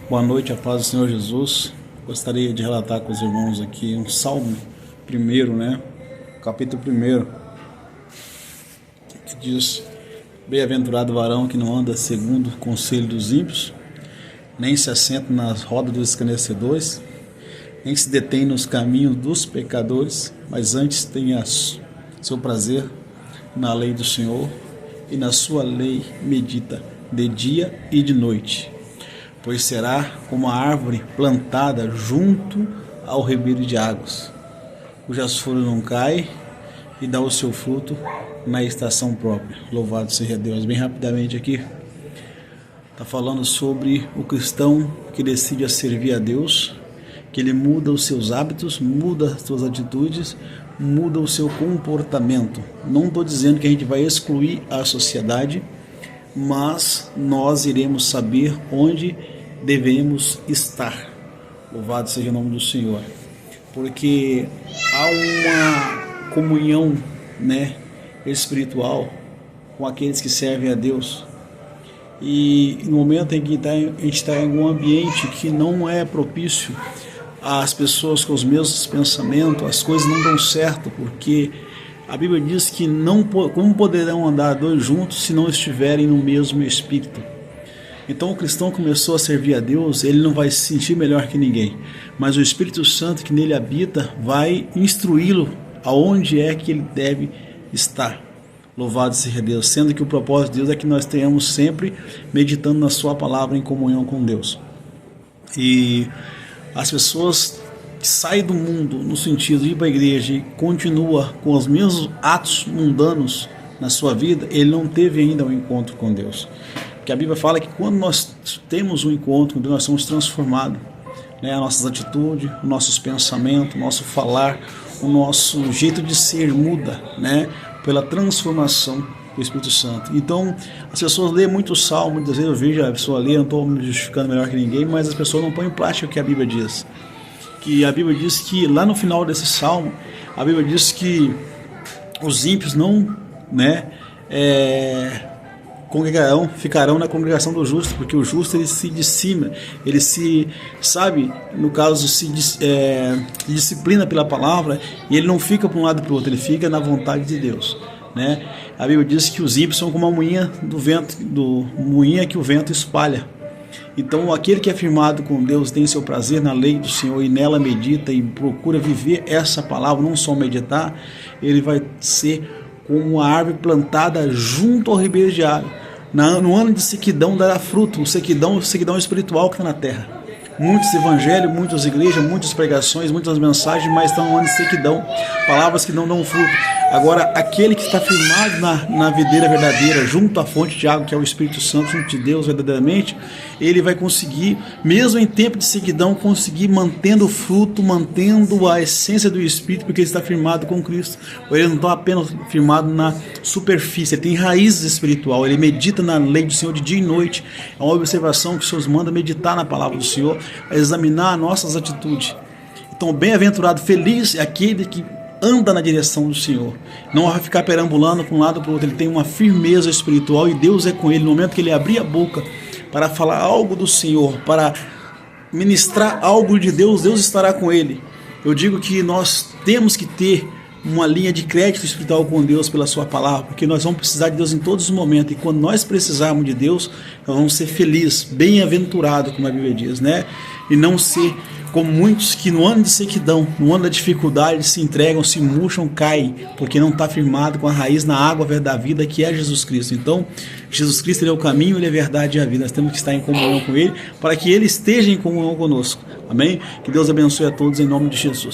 Boa noite, a paz do Senhor Jesus. Gostaria de relatar com os irmãos aqui um salmo primeiro, capítulo 1, que diz: bem-aventurado o varão que não anda segundo o conselho dos ímpios, nem se assenta nas rodas dos escarnecedores, nem se detém nos caminhos dos pecadores, mas antes tenha seu prazer na lei do Senhor, e na sua lei medita de dia e de noite. Pois será como a árvore plantada junto ao ribeiro de águas, cujas folhas não caem e dá o seu fruto na estação própria. Louvado seja Deus. Bem rapidamente aqui, está falando sobre o cristão que decide a servir a Deus, que ele muda os seus hábitos, muda as suas atitudes, muda o seu comportamento. Não estou dizendo que a gente vai excluir a sociedade, mas nós iremos saber onde devemos estar. Louvado seja o nome do Senhor, porque há uma comunhão, espiritual com aqueles que servem a Deus, e no momento em que a gente está em um ambiente que não é propício às pessoas com os mesmos pensamentos, as coisas não dão certo, porque a Bíblia diz que como poderão andar dois juntos se não estiverem no mesmo espírito? Então o cristão começou a servir a Deus, ele não vai se sentir melhor que ninguém, mas o Espírito Santo que nele habita vai instruí-lo aonde é que ele deve estar. Louvado seja Deus, sendo que o propósito de Deus é que nós tenhamos sempre meditando na sua palavra em comunhão com Deus. E as pessoas que saem do mundo no sentido de ir para a igreja e continua com os mesmos atos mundanos na sua vida, ele não teve ainda um encontro com Deus. Porque a Bíblia fala que quando nós temos um encontro com Deus, nós somos transformados, as nossas atitudes, os nossos pensamentos, o nosso falar, o nosso jeito de ser muda, pela transformação do Espírito Santo. Então, as pessoas lêem muito salmo, muitas vezes eu vejo a pessoa ler, não estou me justificando melhor que ninguém, mas as pessoas não põem em prática o que a Bíblia diz. Que a Bíblia diz que lá no final desse salmo, a Bíblia diz que os ímpios não, ficarão na congregação do justo, porque o justo ele se discima, ele se, no caso, se disciplina pela palavra, e ele não fica para um lado para o outro, ele fica na vontade de Deus. A Bíblia diz que os ímpios são como a moinha do vento, moinha que o vento espalha. Então aquele que é firmado com Deus tem seu prazer na lei do Senhor e nela medita e procura viver essa palavra, não só meditar, ele vai ser como a árvore plantada junto ao ribeiro de água. No ano de sequidão dará fruto, o sequidão espiritual que está na terra. Muitos evangelhos, muitas igrejas, muitas pregações, muitas mensagens, mas estão no ano de sequidão, palavras que não dão fruto. Agora, aquele que está firmado na videira verdadeira, junto à fonte de água, que é o Espírito Santo, junto de Deus verdadeiramente, ele vai conseguir, mesmo em tempo de sequidão, conseguir mantendo o fruto, mantendo a essência do Espírito, porque ele está firmado com Cristo. Ele não está apenas firmado na superfície, ele tem raízes espiritual, ele medita na lei do Senhor de dia e noite. É uma observação que o Senhor nos manda meditar na palavra do Senhor, a examinar nossas atitudes. Então, bem-aventurado, feliz é aquele que anda na direção do Senhor, não vai ficar perambulando para um lado para o outro. Ele tem uma firmeza espiritual e Deus é com ele. No momento que ele abrir a boca para falar algo do Senhor, para ministrar algo de Deus, Deus estará com ele. Eu digo que nós temos que ter uma linha de crédito espiritual com Deus pela sua palavra, porque nós vamos precisar de Deus em todos os momentos, e quando nós precisarmos de Deus, nós vamos ser felizes, bem-aventurados, como a Bíblia diz, e não ser como muitos que no ano de sequidão, no ano da dificuldade, se entregam, se murcham, caem, porque não está firmado com a raiz na água da vida, que é Jesus Cristo. Então, Jesus Cristo ele é o caminho, ele é a verdade e a vida. Nós temos que estar em comunhão com ele, para que ele esteja em comunhão conosco. Amém? Que Deus abençoe a todos em nome de Jesus.